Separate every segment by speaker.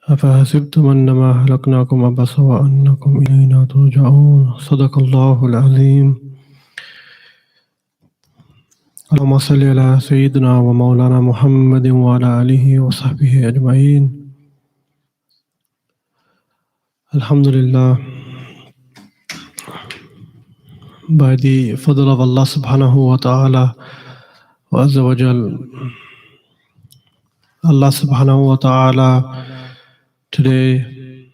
Speaker 1: أفحسبتم أنما خلقناكم عبثا وأنكم إلينا ترجعون صدق الله العظيم. اللهم صل على سيدنا ومولانا محمد وعلى آله وصحبه أجمعين. Alhamdulillah, by the fadl of Allah subhanahu wa ta'ala wa azza wa jal, Allah subhanahu wa ta'ala today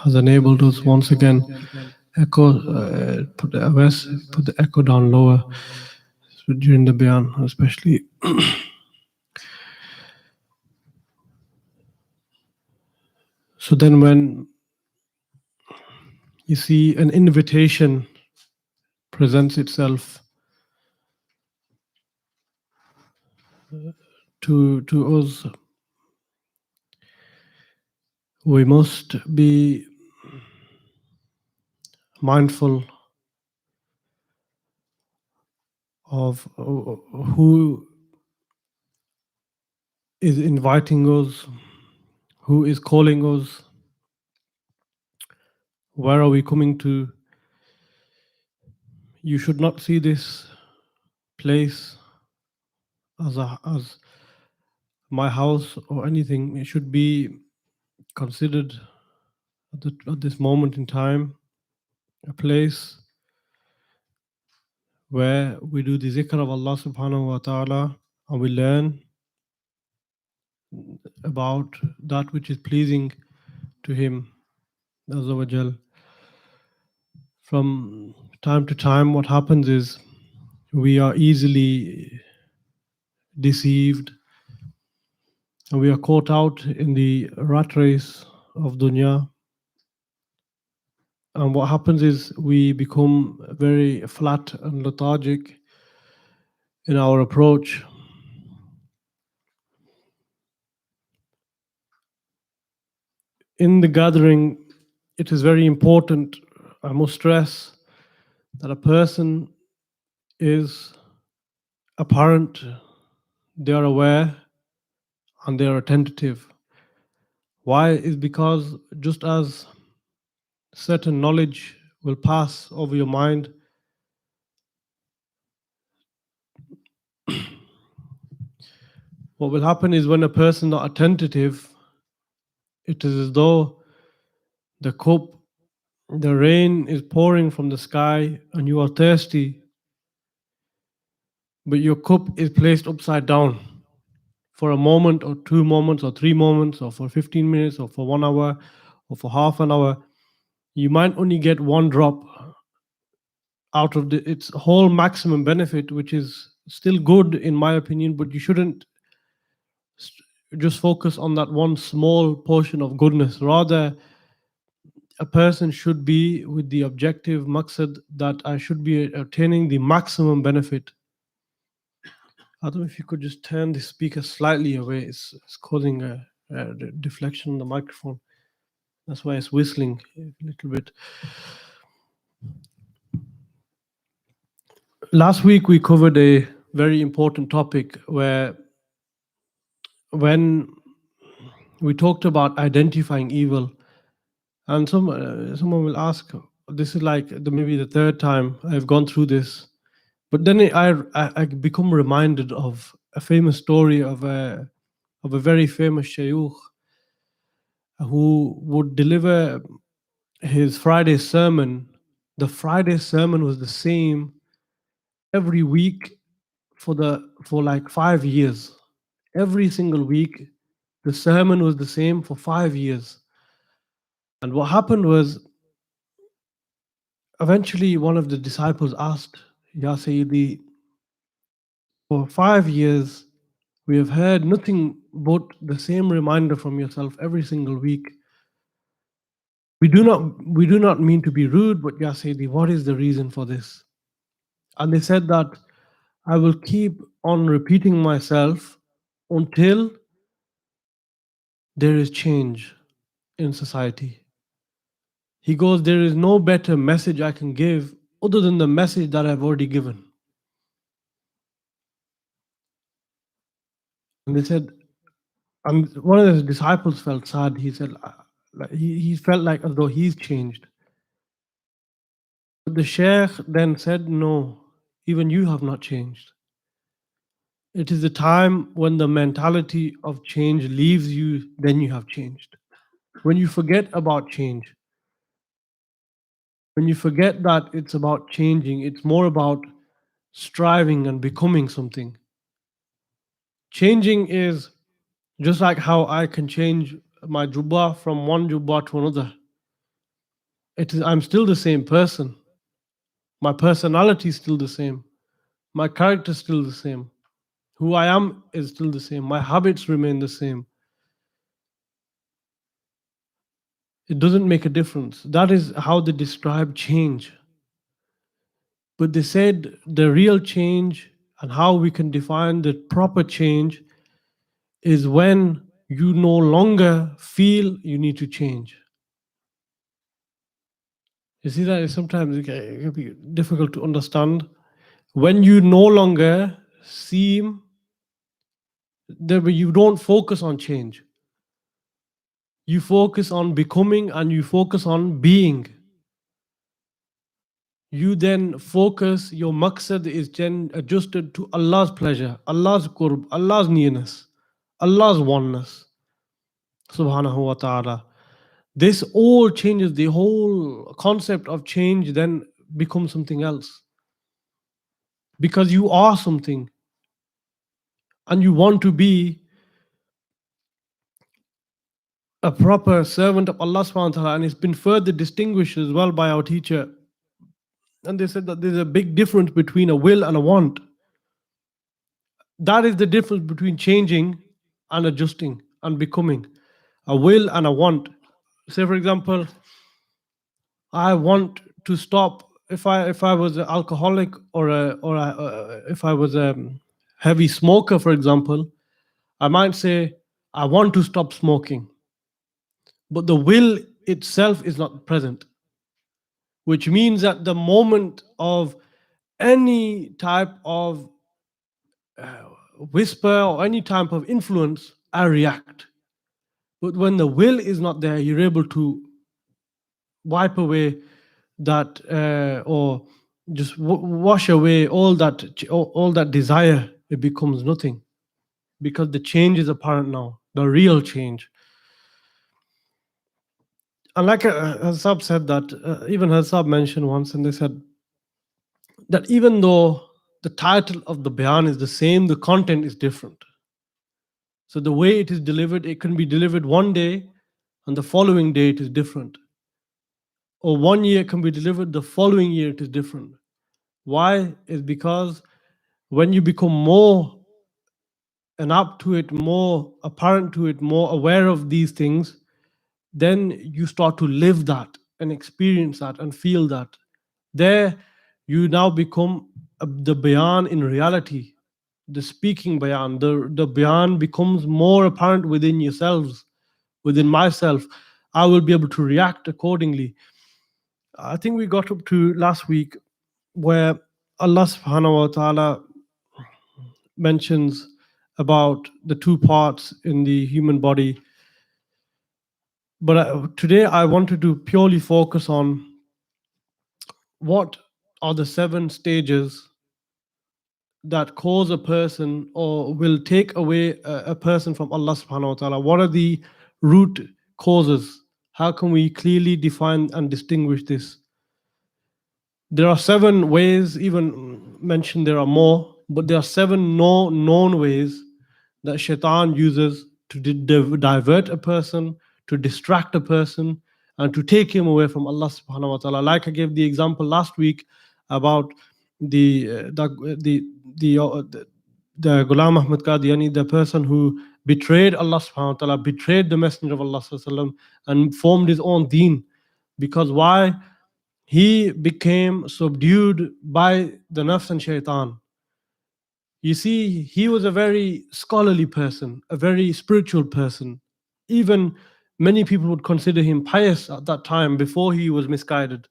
Speaker 1: has enabled us once again put the echo down lower during the bayan especially. So then when you see an invitation presents itself to us, we must be mindful of who is inviting us, who is calling us, where are we coming to. You should not see this place as my house or anything. It should be considered at this moment in time a place where we do the zikr of Allah subhanahu wa ta'ala and we learn about that which is pleasing to Him, Azza wa Jal. From time to time, what happens is we are easily deceived and we are caught out in the rat race of dunya. And what happens is we become very flat and lethargic in our approach. In the gathering, it is very important, I must stress, that a person is apparent, they are aware, and they are attentive. Why? Is because just as certain knowledge will pass over your mind, what will happen is when a person is not attentive, it is as though the cup, the rain is pouring from the sky and you are thirsty, but your cup is placed upside down for a moment or 2 moments or 3 moments or for 15 minutes or for 1 hour or for half an hour. You might only get one drop out of its whole maximum benefit, which is still good in my opinion, but you shouldn't just focus on that one small portion of goodness. Rather, a person should be with the objective maqsad that I should be attaining the maximum benefit. I don't know if you could just turn the speaker slightly away. It's causing a deflection on the microphone. That's why it's whistling a little bit. Last week we covered a very important topic when we talked about identifying evil, and someone will ask, this is like maybe the third time I've gone through this, but then I become reminded of a famous story of a very famous shaykh who would deliver his Friday sermon. The Friday sermon was the same every week for like 5 years. Every single week, the sermon was the same for 5 years. And what happened was, eventually one of the disciples asked, Ya Sayyidi, for 5 years, we have heard nothing but the same reminder from yourself every single week. We do not mean to be rude, but Ya Sayyidi, what is the reason for this? And they said that I will keep on repeating myself until there is change in society. He goes, there is no better message I can give other than the message that I've already given. And they said, And one of his disciples felt sad. He said, he felt like as though he's changed. But the Sheikh then said, no, even you have not changed. It is the time when the mentality of change leaves you, then you have changed. When you forget about change, when you forget that it's about changing, it's more about striving and becoming something. Changing is just like how I can change my jubba from one jubba to another. It is, I'm still the same person. My personality is still the same. My character is still the same. Who I am is still the same. My habits remain the same. It doesn't make a difference. That is how they describe change. But they said the real change and how we can define the proper change is when you no longer feel you need to change. You see that sometimes it can be difficult to understand. When you no longer seem that you don't focus on change, you focus on becoming and you focus on being. You then focus, your maqsad is then adjusted to Allah's pleasure, Allah's qurb, Allah's nearness, Allah's oneness, subhanahu wa ta'ala. This all changes, the whole concept of change then becomes something else. Because you are something and you want to be a proper servant of Allah subhanahu wa ta'ala, and it's been further distinguished as well by our teacher. And they said that there's a big difference between a will and a want. That is the difference between changing and adjusting and becoming. A will and a want. Say, for example, I want to stop. If I was an alcoholic if I was a heavy smoker, for example, I might say I want to stop smoking, but the will itself is not present, which means that the moment of any type of whisper or any type of influence, I react. But when the will is not there, you're able to wipe away that or just wash away all that desire. It becomes nothing because the change is apparent now, the real change. And like Hasab said that, even Hasab mentioned once, and they said that even though the title of the bayan is the same, the content is different. So the way it is delivered, it can be delivered one day and the following day it is different. Or 1 year can be delivered, the following year it is different. Why? Is because when you become more and up to it, more apparent to it, more aware of these things, then you start to live that and experience that and feel that. There, you now become the bayan in reality, the speaking bayan. The bayan becomes more apparent within yourselves, within myself. I will be able to react accordingly. I think we got up to last week where Allah subhanahu wa ta'ala mentions about the two parts in the human body. But today I wanted to purely focus on what are the 7 stages that cause a person or will take away a person from Allah subhanahu wa ta'ala. What are the root causes? How can we clearly define and distinguish this? There are 7 ways, even mentioned there are more, but there are 7 known ways that shaitan uses to divert a person, to distract a person, and to take him away from Allah subhanahu wa ta'ala. Like I gave the example last week about the Ghulam Ahmad Qadiani, the person who betrayed Allah subhanahu wa ta'ala, betrayed the Messenger of Allah sallallahu alaihi wasallam, and formed his own deen. Because why? He became subdued by the nafs and shaitan. You see, he was a very scholarly person, a very spiritual person. Even many people would consider him pious at that time before he was misguided.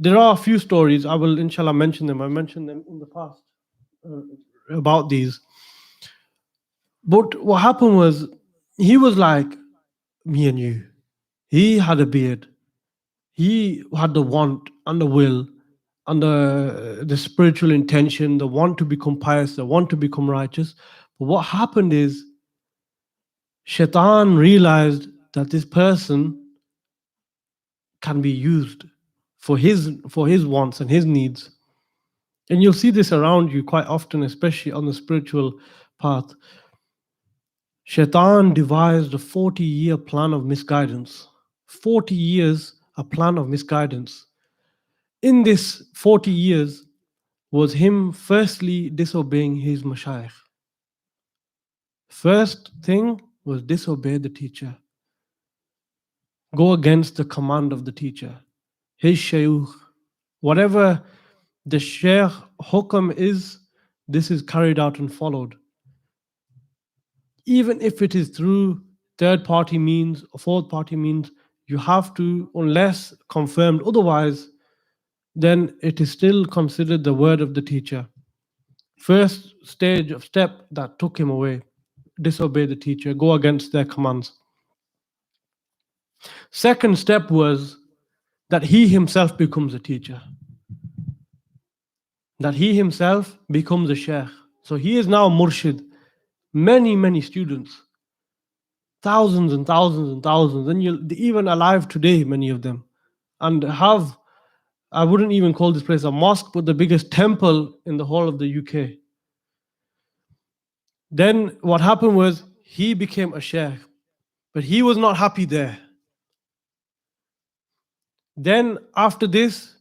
Speaker 1: There are a few stories, I will inshallah mention them. I mentioned them in the past about these. But what happened was, he was like me and you. He had a beard. He had the want and the will and the spiritual intention, the want to become pious, the want to become righteous. But what happened is, Shaitan realized that this person can be used for his wants and his needs. And you'll see this around you quite often, especially on the spiritual path. Shaitan devised a 40-year plan of misguidance. 40 years, a plan of misguidance. In this 40 years was him firstly disobeying his mashayikh. First thing was disobey the teacher. Go against the command of the teacher, his shaykh. Whatever the shaykh hukam is, this is carried out and followed. Even if it is through third party means or fourth party means, you have to, unless confirmed otherwise, then it is still considered the word of the teacher. First stage of step that took him away, disobey the teacher, go against their commands. Second step was that he himself becomes a teacher, that he himself becomes a sheikh. So he is now murshid, many students, thousands and thousands and thousands, and even alive today, many of them, and have, I wouldn't even call this place a mosque, but the biggest temple in the whole of the UK. Then what happened was, he became a sheikh, but he was not happy there. Then after this,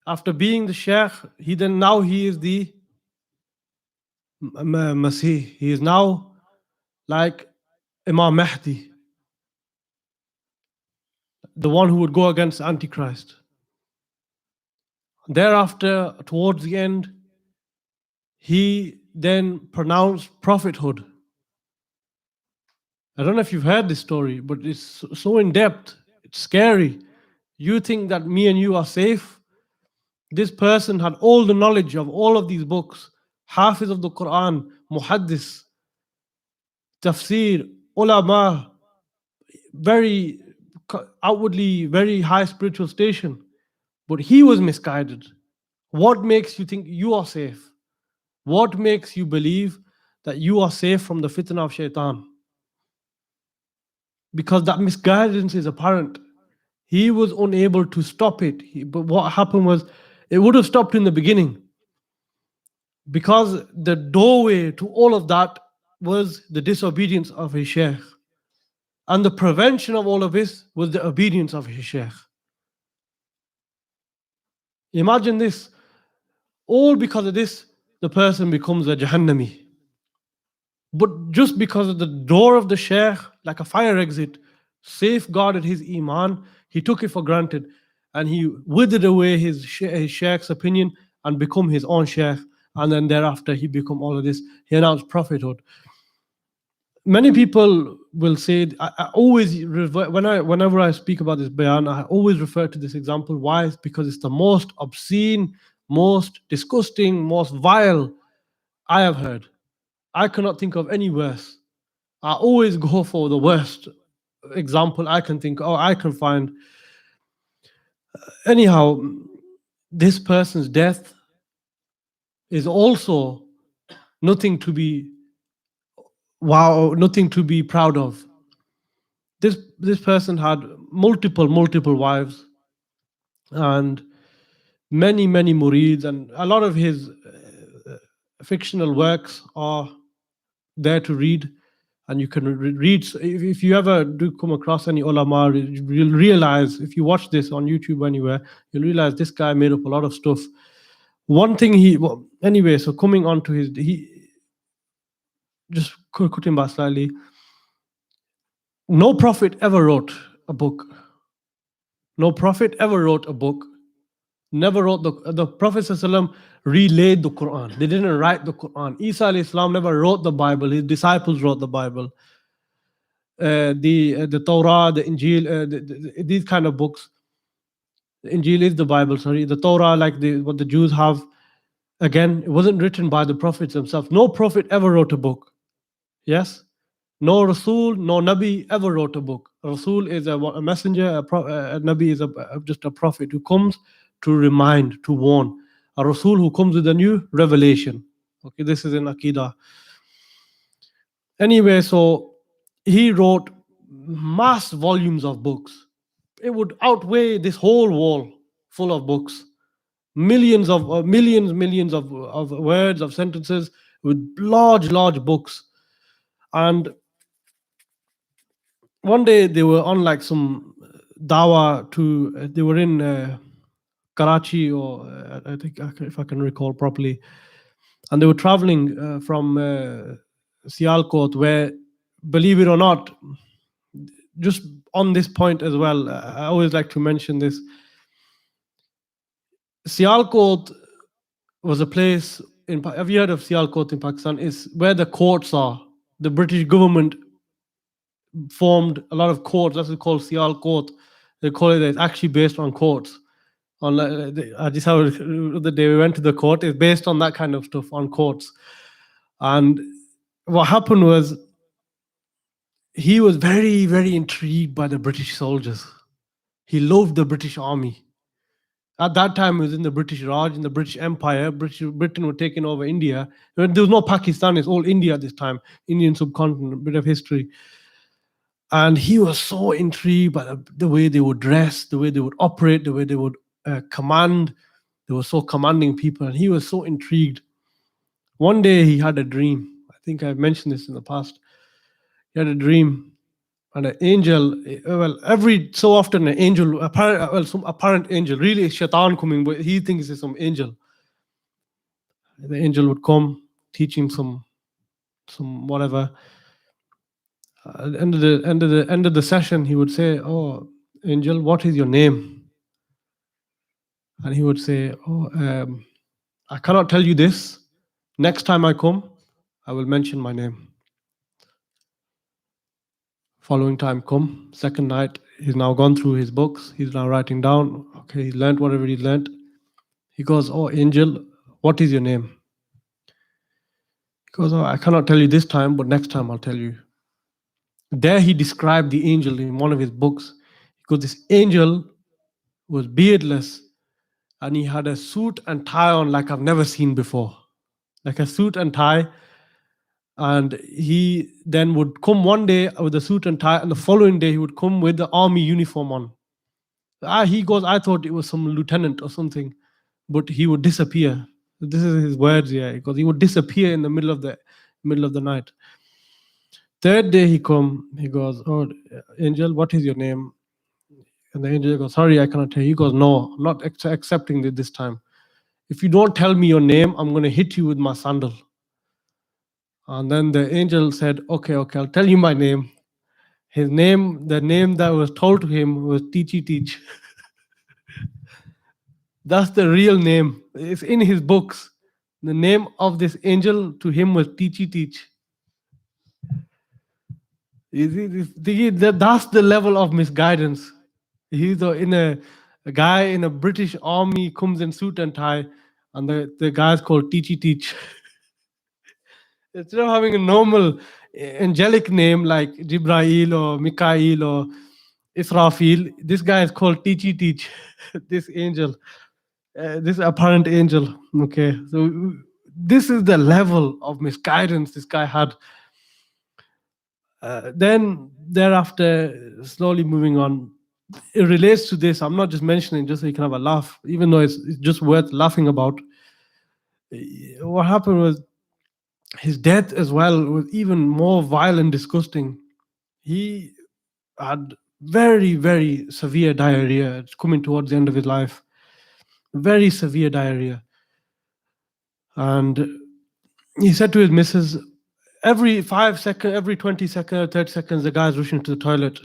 Speaker 1: after being the sheikh, he is the Masih. He is now like Imam Mahdi, the one who would go against Antichrist. Thereafter, towards the end, he then pronounced prophethood. I don't know if you've heard this story, but it's so in depth, it's scary. You think that me and you are safe? This person had all the knowledge of all of these books, Hafiz of the Quran, Muhaddis, Tafsir, Ulama, very outwardly very high spiritual station, but he was misguided. What makes you think you are safe? What makes you believe that you are safe from the fitna of shaitan? Because that misguidance is apparent. He was unable to stop it. But what happened was, it would have stopped in the beginning, because the doorway to all of that was the disobedience of his sheikh. And the prevention of all of this was the obedience of his sheikh. Imagine this. All because of this, the person becomes a Jahannami. But just because of the door of the sheikh, like a fire exit, safeguarded his iman, he took it for granted, and he withered away his sheikh's opinion and become his own sheikh. And then thereafter, he become all of this. He announced prophethood. Many people will say, I always revert, whenever I speak about this bayan, I always refer to this example. Why? It's because it's the most obscene, most disgusting, most vile I have heard. I cannot think of any worse. I always go for the worst example I can think, or I can find. Anyhow, this person's death is also nothing to be nothing to be proud of. This person had multiple wives and many murids, and a lot of his fictional works are there to read, and you can read. If you ever do come across any ulama, you'll realize, if you watch this on YouTube anywhere, you'll realize this guy made up a lot of stuff. One thing anyway, so coming on to just cutting back slightly, no prophet ever wrote a book. No prophet ever wrote a book. Never wrote the Prophet ﷺ relayed the Quran. They didn't write the Quran. Isa alayhi salam never wrote the Bible. His disciples wrote the Bible. The Torah, the Injil, these kind of books. The Injil is the Bible, sorry. The Torah, like what the Jews have, again, it wasn't written by the prophets themselves. No prophet ever wrote a book. Yes? No Rasul, no Nabi ever wrote a book. Rasul is a messenger, a Nabi is just a prophet who comes to remind, to warn. A Rasul who comes with a new revelation. Okay, this is in Aqidah. Anyway, so he wrote mass volumes of books. It would outweigh this whole wall full of books. Millions of words, of sentences, with large books. And one day they were on like some dawah to, they were in Karachi, or I think, if I can recall properly, and they were traveling from Sialkot, where, believe it or not, just on this point as well, I always like to mention this. Sialkot was a place in, have you heard of Sialkot in Pakistan? Is where the courts are. The British government formed a lot of courts. That's called Sialkot. They call it. It's actually based on courts. On I just how the day we went to the court. It's based on that kind of stuff, on courts. And what happened was, he was very intrigued by the British soldiers. He loved the British army. At that time, it was in the British Raj, in the British Empire. Britain were taking over India. There was no Pakistan, it's all India at this time, Indian subcontinent, a bit of history. And he was so intrigued by the way they would dress, the way they would operate, the way they would command. They were so commanding people, and he was so intrigued. One day he had a dream. I think I've mentioned this in the past. He had a dream, and an angel, well, every so often an angel, some apparent angel, really it's shaitan coming, but he thinks it's some angel. The angel would come, teach him some whatever. At the end of the session, he would say, "Oh, angel, what is your name?" And he would say, "Oh, I cannot tell you this. Next time I come, I will mention my name." Following time come, second night, he's now gone through his books. He's now writing down. Okay, he learned whatever he learned. He goes, "Oh, angel, what is your name?" He goes, "Oh, I cannot tell you this time, but next time I'll tell you." There he described the angel in one of his books. Because this angel was beardless, and he had a suit and tie on like I've never seen before. Like a suit and tie. And he then would come one day with a suit and tie, and the following day he would come with the army uniform on. He goes, "I thought it was some lieutenant or something," but he would disappear. This is his words here, because he would disappear in the middle of the night. Third day he goes, "Oh, angel, what is your name?" And the angel goes, "Sorry, I cannot tell you." He goes, "No, I'm not accepting it this time. If you don't tell me your name, I'm going to hit you with my sandal." And then the angel said, okay, I'll tell you my name. His name, the name that was told to him was Teachy Teach. That's the real name. It's in his books. The name of this angel to him was Teachy Teach. That's the level of misguidance. He's a guy in a British army, comes in suit and tie, and the guy's called Teachy Teach. Instead of having a normal angelic name like Jibrail or Mikael or Israfil, this guy is called Teachy Teach, this angel, this apparent angel. Okay, so this is the level of misguidance this guy had. Then thereafter, slowly moving on, it relates to this. I'm not just mentioning just so you can have a laugh, even though it's just worth laughing about. What happened was his death as well was even more vile and disgusting. He had very severe diarrhea. It's coming towards the end of his life. Very severe diarrhea. And he said to his missus, every 5 seconds, every 20 seconds, 30 seconds, the guy's rushing to the toilet.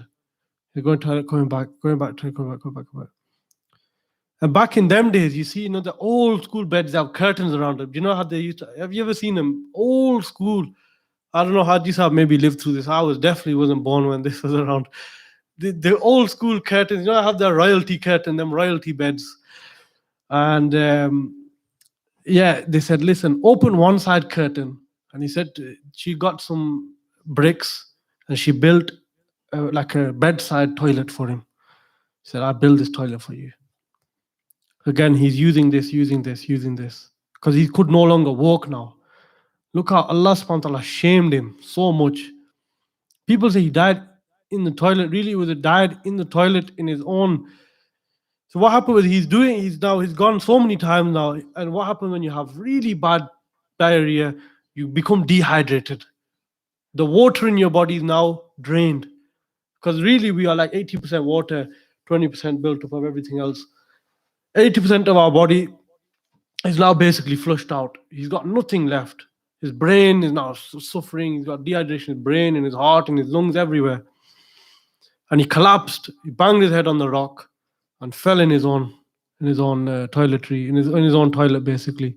Speaker 1: He's going to the toilet, going back, going back. And back in them days, you see, the old school beds have curtains around them. Do you know how they used to? Have you ever seen them? Old school. I don't know how Haji Sahab maybe lived through this. I definitely wasn't born when this was around. The old school curtains, I have the royalty curtain, them royalty beds. And they said, listen, open one side curtain. And he said she got some bricks, and she built like a bedside toilet for him. She said, "I built this toilet for you." Again, he's using this, because he could no longer walk now. Look how Allah subhanahu wa ta'ala shamed him so much. People say he died in the toilet. Really, it was a died in the toilet in his own. So what happened was he's gone so many times now. And what happens when you have really bad diarrhea? You become dehydrated. The water in your body is now drained. Because really we are like 80% water, 20% built up of everything else. 80% of our body is now basically flushed out. He's got nothing left. His brain is now suffering. He's got dehydration in his brain, in his heart, in his lungs, everywhere. And he collapsed. He banged his head on the rock and fell in his own toiletry, in his own toilet, basically.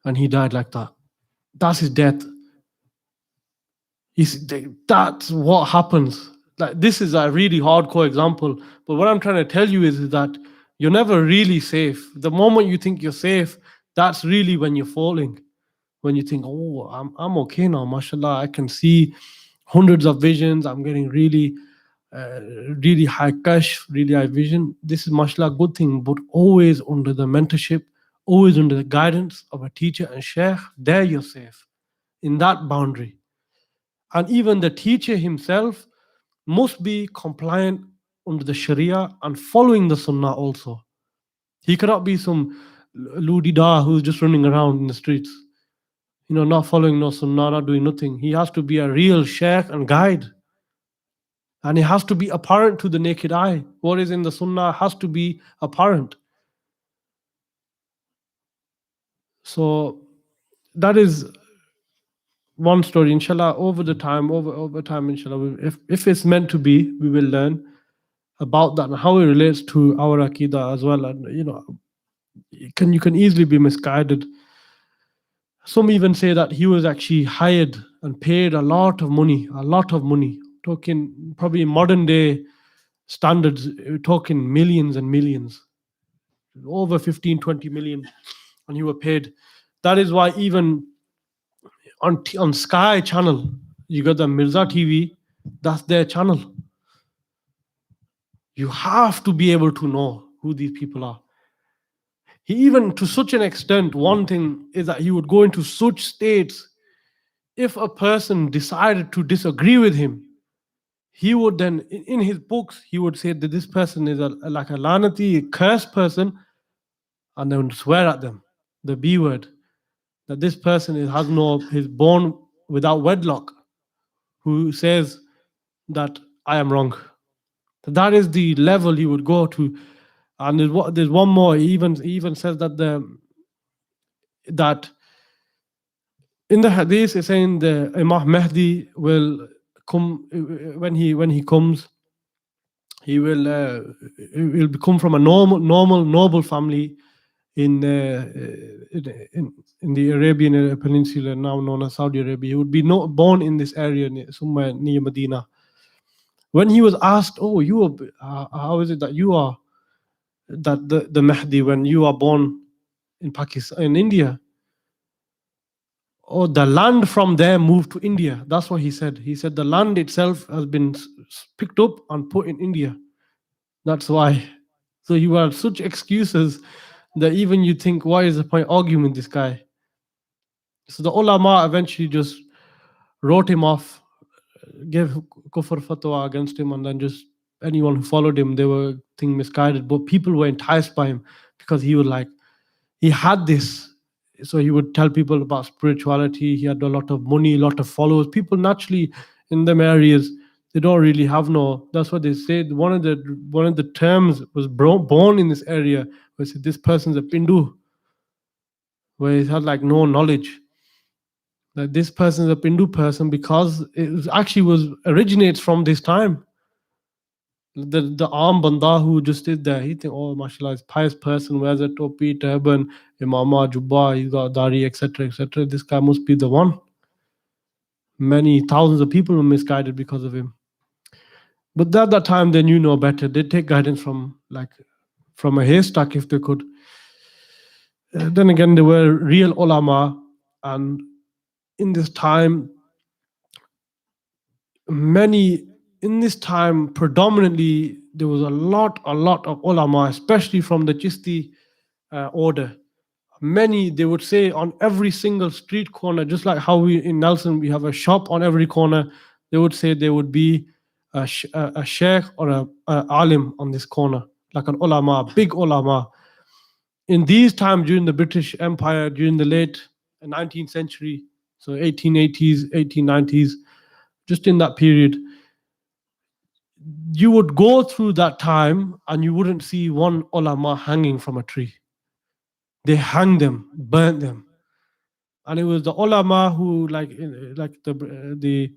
Speaker 1: And he died like that. That's his death. That's what happens. Like, this is a really hardcore example. But what I'm trying to tell you is that you're never really safe. The moment you think you're safe, that's really when you're falling. When you think, oh, I'm okay now, mashallah, I can see hundreds of visions, I'm getting really high kashf, really high vision. This is mashallah a good thing, but always under the mentorship, always under the guidance of a teacher and sheikh. There you're safe, in that boundary. And even the teacher himself must be compliant under the sharia and following the sunnah also. He cannot be some ludi da who's just running around in the streets, not following no sunnah, not doing nothing. He has to be a real sheikh and guide. And it has to be apparent to the naked eye. What is in the sunnah has to be apparent. So that is one story. Inshallah, over time, inshallah, if it's meant to be, we will learn about that and how it relates to our Aqidah as well. And you can easily be misguided. Some even say that he was actually hired and paid a lot of money, talking probably in modern day standards, we're talking millions and millions, over 15, 20 million, and he was paid. That is why even on Sky channel, you got the Mirza TV, that's their channel. You have to be able to know who these people are. He even, to such an extent, one thing is that he would go into such states. If a person decided to disagree with him, he would then, in his books, he would say that this person is like a lanati, cursed person, and then swear at them, the B word, that this person is born without wedlock, who says that I am wrong. That is the level he would go to. And there's one more. He even says that that in the hadith is saying the Imam Mahdi will come. When he comes, he will come from a noble family in the Arabian Peninsula, now known as Saudi Arabia. He would be born in this area somewhere near Medina. When he was asked, "Oh, how is it that you are the Mahdi when you are born in Pakistan, in India?" "Oh, the land from there moved to India." That's what he said. He said the land itself has been picked up and put in India. That's why. So you have such excuses that even you think, why is the point arguing with this guy? So the ulama eventually just wrote him off, gave kufr fatwa against him, and then just anyone who followed him, they were misguided. But people were enticed by him because he had this. So he would tell people about spirituality. He had a lot of money, a lot of followers. People naturally in them areas, they don't really have no. That's what they said. One of the terms was born in this area, where said this person's a Pindu, where he had like no knowledge. That this person is a Pindu person because it actually originates from this time. The Aam Banda who just did that, he think, oh, mashallah, is pious person, wears a topi, turban, imama, jubba, he's got dari, etc., etc. This guy must be the one. Many thousands of people were misguided because of him. But at that time, they knew no better. They'd take guidance from a haystack if they could. Then again, they were real ulama, and in this time, many in this time, predominantly there was a lot of ulama, especially from the Chisti order. Many, they would say, on every single street corner, just like how we in Nelson we have a shop on every corner, they would say there would be a sheikh or a alim on this corner, like an ulama, big ulama. In these times during the British Empire, during the late 19th century, so 1880s, 1890s, just in that period, you would go through that time and you wouldn't see one ulama hanging from a tree. They hanged them, burnt them. And it was the ulama who, like the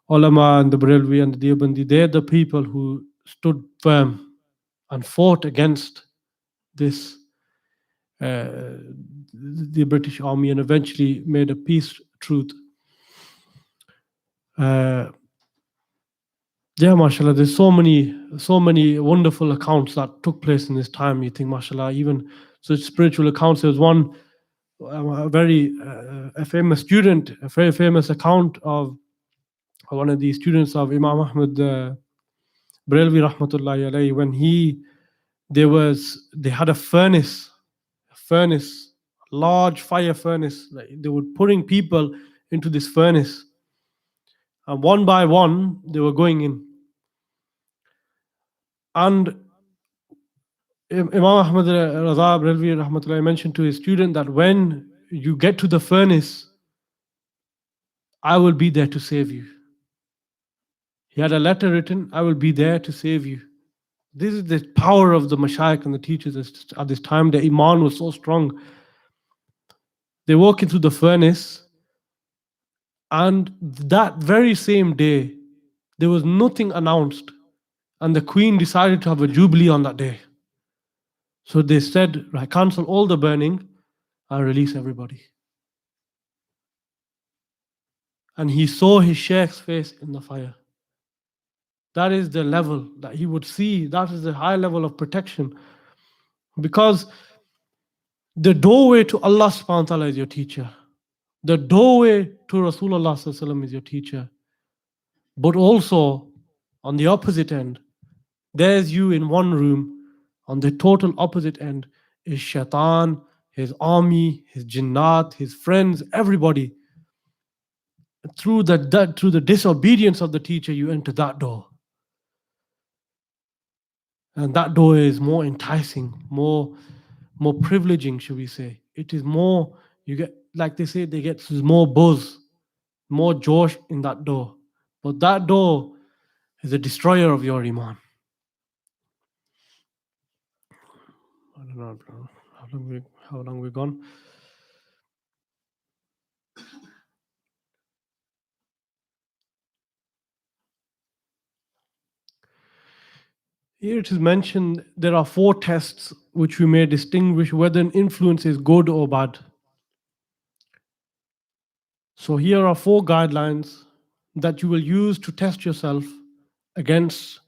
Speaker 1: ulama and the Barelvi and the Deobandi, they're the people who stood firm and fought against this, the British army, and eventually made a peace truth. Yeah, mashallah, there's so many wonderful accounts that took place in this time. You think, mashallah, even such spiritual accounts. There's one, a a famous student, a very famous account of one of the students of Imam Ahmad Barelvi rahmatullahi alayhi, when they had a furnace, large fire furnace. Like they were putting people into this furnace, and one by one they were going in. And Imam Ahmad Raza Barelvi rahmatullahi mentioned to his student that when you get to the furnace, I will be there to save you. He had a letter written, I will be there to save you. This is the power of the mashayikh and the teachers at this time. The iman was so strong. They walk into the furnace, and that very same day, there was nothing announced, and the queen decided to have a jubilee on that day. So they said, right, cancel all the burning and release everybody. And he saw his sheikh's face in the fire. That is the level that he would see. That is the high level of protection. Because the doorway to Allah subhanahu wa ta'ala is your teacher. The doorway to Rasulullah sallallahu alaihi wasallam is your teacher. But also, on the opposite end, there's you in one room. On the total opposite end is shaitan, his army, his jinnat, his friends, everybody. Through the disobedience of the teacher, you enter that door. And that door is more enticing, more privileging, should we say. It is more, you get, like they say, they get more buzz, more josh in that door. But that door is a destroyer of your iman. I don't know how long we've gone. Here it is mentioned there are 4 tests which we may distinguish whether an influence is good or bad. So here are 4 guidelines that you will use to test yourself against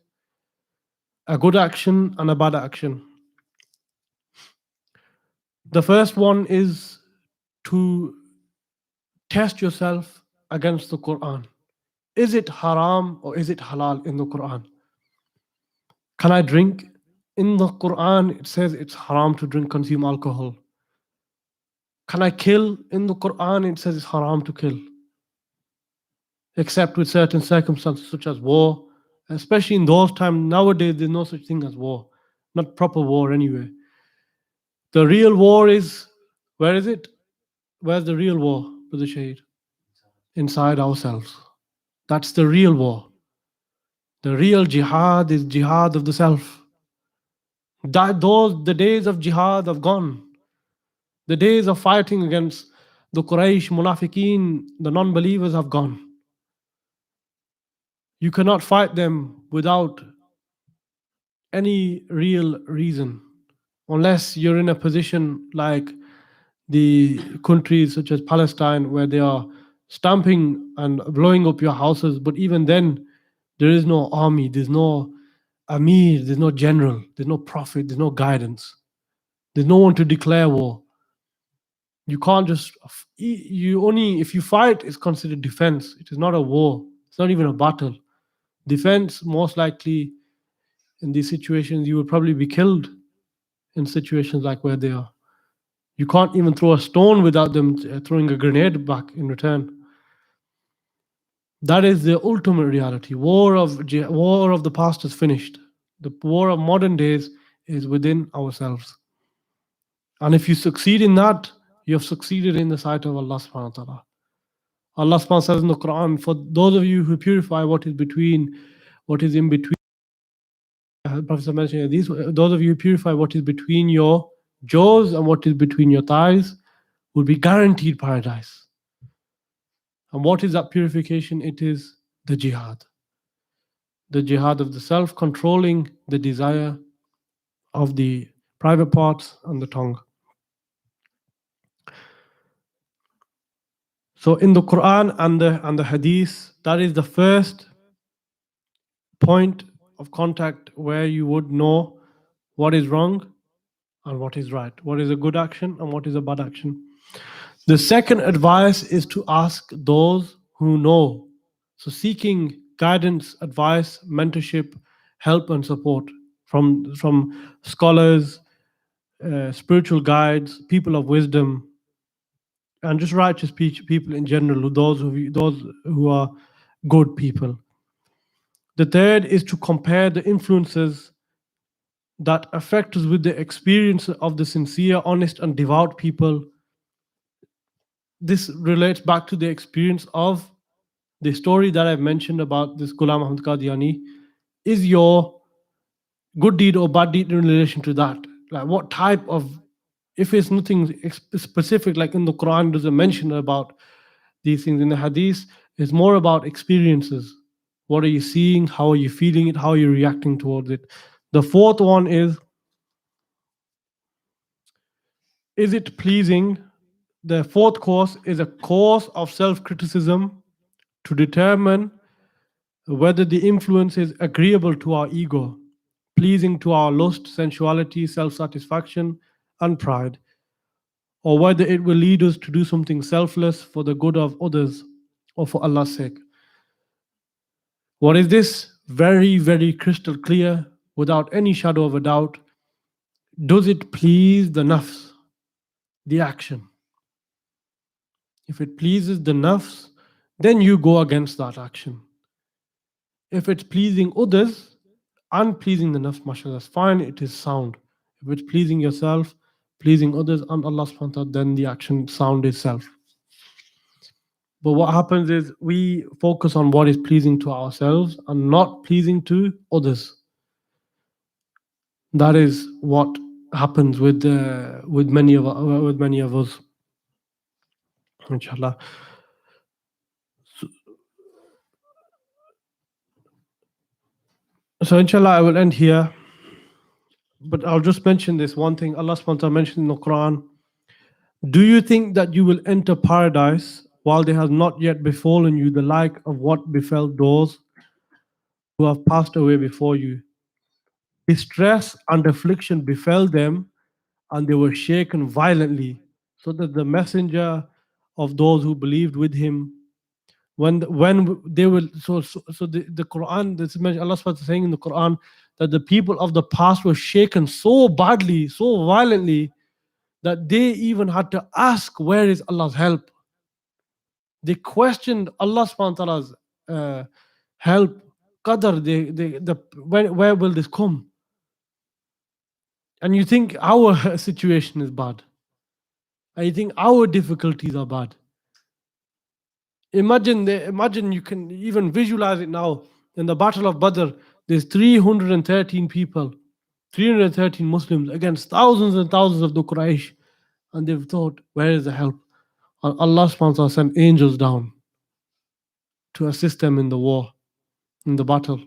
Speaker 1: a good action and a bad action. The first one is to test yourself against the Quran. Is it haram or is it halal in the Quran? Can I drink? In the Quran, it says it's haram to drink, consume alcohol. Can I kill? In the Quran, it says it's haram to kill, except with certain circumstances such as war. Especially in those times, nowadays there's no such thing as war, not proper war anyway. The real war is, where is it? Where's the real war, Brother Shahid? Inside ourselves. That's the real war. The real jihad is jihad of the self. The days of jihad have gone. The days of fighting against the Quraysh, Munafiqeen, the non-believers have gone. You cannot fight them without any real reason, unless you're in a position like the countries such as Palestine, where they are stamping and blowing up your houses. But even then, there is no army, there's no Amir, there's no general, there's no prophet, there's no guidance. There's no one to declare war. You can't just, if you fight, it's considered defense. It is not a war. It's not even a battle. Defense, most likely in these situations, you will probably be killed in situations like where they are. You can't even throw a stone without them throwing a grenade back in return. That is the ultimate reality. War of the past is finished. The war of modern days is within ourselves. And if you succeed in that, you have succeeded in the sight of Allah subhanahu wa ta'ala. Allah subhanahu wa ta'ala says in the Quran, for those of you who purify what is in between, Prophet mentioned these, those of you who purify what is between your jaws and what is between your thighs will be guaranteed paradise. And what is that purification? It is the jihad. The jihad of the self, controlling the desire of the private parts and the tongue. So in the Quran and the Hadith, that is the first point of contact where you would know what is wrong and what is right, what is a good action and what is a bad action. The second advice is to ask those who know. So seeking guidance, advice, mentorship, help and support from scholars, spiritual guides, people of wisdom, and just righteous people in general, those who are good people. The third is to compare the influences that affect us with the experience of the sincere, honest, and devout people. This relates back to the experience of the story that I've mentioned about this Ghulam Ahmad Qadiani. Is your good deed or bad deed in relation to that? Like what type of, if it's nothing specific, like in the Quran doesn't mention about these things, in the Hadith, it's more about experiences. What are you seeing? How are you feeling it? How are you reacting towards it? The fourth one is it pleasing? The fourth course is a course of self-criticism to determine whether the influence is agreeable to our ego, pleasing to our lust, sensuality, self-satisfaction, and pride, or whether it will lead us to do something selfless for the good of others or for Allah's sake. What is this? Very, very crystal clear, without any shadow of a doubt. Does it please the nafs, the action? If it pleases the nafs, then you go against that action. If it's pleasing others and pleasing the nafs, mashallah, that's fine, it is sound. If it's pleasing yourself, pleasing others and Allah subhanahu wa ta'ala, then the action sound itself. But what happens is we focus on what is pleasing to ourselves and not pleasing to others. That is what happens with many of us, inshallah. So inshallah, I will end here. But I'll just mention this one thing. Allah subhanahu wa ta'ala mentioned in the Quran, do you think that you will enter paradise while there has not yet befallen you the like of what befell those who have passed away before you? Distress and affliction befell them, and they were shaken violently, so that the messenger of those who believed with him, when they were the Quran, this is Allah subhanahu wa ta'ala saying in the Quran that the people of the past were shaken so badly, so violently, that they even had to ask, where is Allah's help? They questioned Allah subhanahu wa ta'ala's help, qadr, where will this come? And you think our situation is bad. And you think our difficulties are bad. Imagine you can even visualize it now. In the Battle of Badr, there's 313 people, 313 Muslims against thousands and thousands of the Quraysh. And they've thought, where is the help? And Allah subhanahu wa ta'ala sent angels down to assist them in the war, in the battle.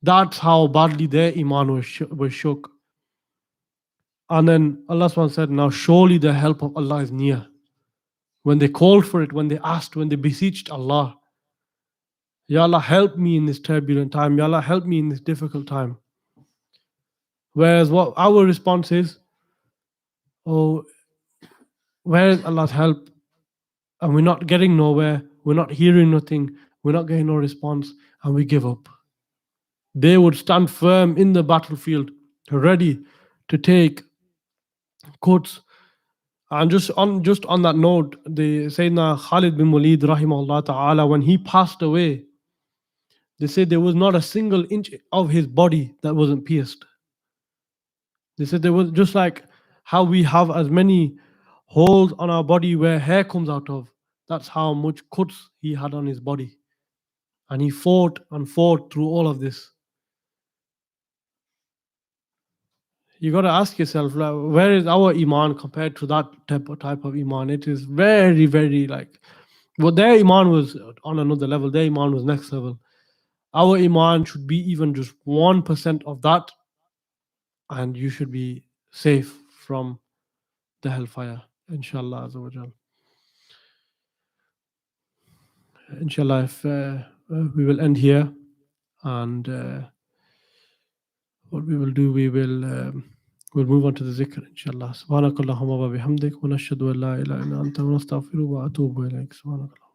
Speaker 1: That's how badly their iman was shook. And then Allah subhanahu wa ta'ala said, now surely the help of Allah is near. When they called for it, when they asked, when they beseeched Allah, Ya Allah, help me in this turbulent time. Ya Allah, help me in this difficult time. Whereas what our response is, oh, where is Allah's help? And we're not getting nowhere. We're not hearing nothing. we're not getting no response, and we give up. They would stand firm in the battlefield, ready to take quotes. And just on that note, the Sayyidina Khalid bin Walid rahimahullah ta'ala, when he passed away, they said there was not a single inch of his body that wasn't pierced. They said there was, just like how we have as many holes on our body where hair comes out of, that's how much cuts he had on his body. And he fought and fought through all of this. You got to ask yourself, like, where is our iman compared to that type of iman? It is very, very like, well, their iman was on another level. Their iman was next level. Our iman should be even just 1% of that, and you should be safe from the hellfire, inshallah azza wa jal. Inshallah, if we will end here, and what we will do, we'll move on to the zikr, inshallah. Subhanakallahumma wa bihamdik, wa nashhadu an la ilaha illa anta, wa nastaghfiruka wa atubu ilayk. Subhanakallah.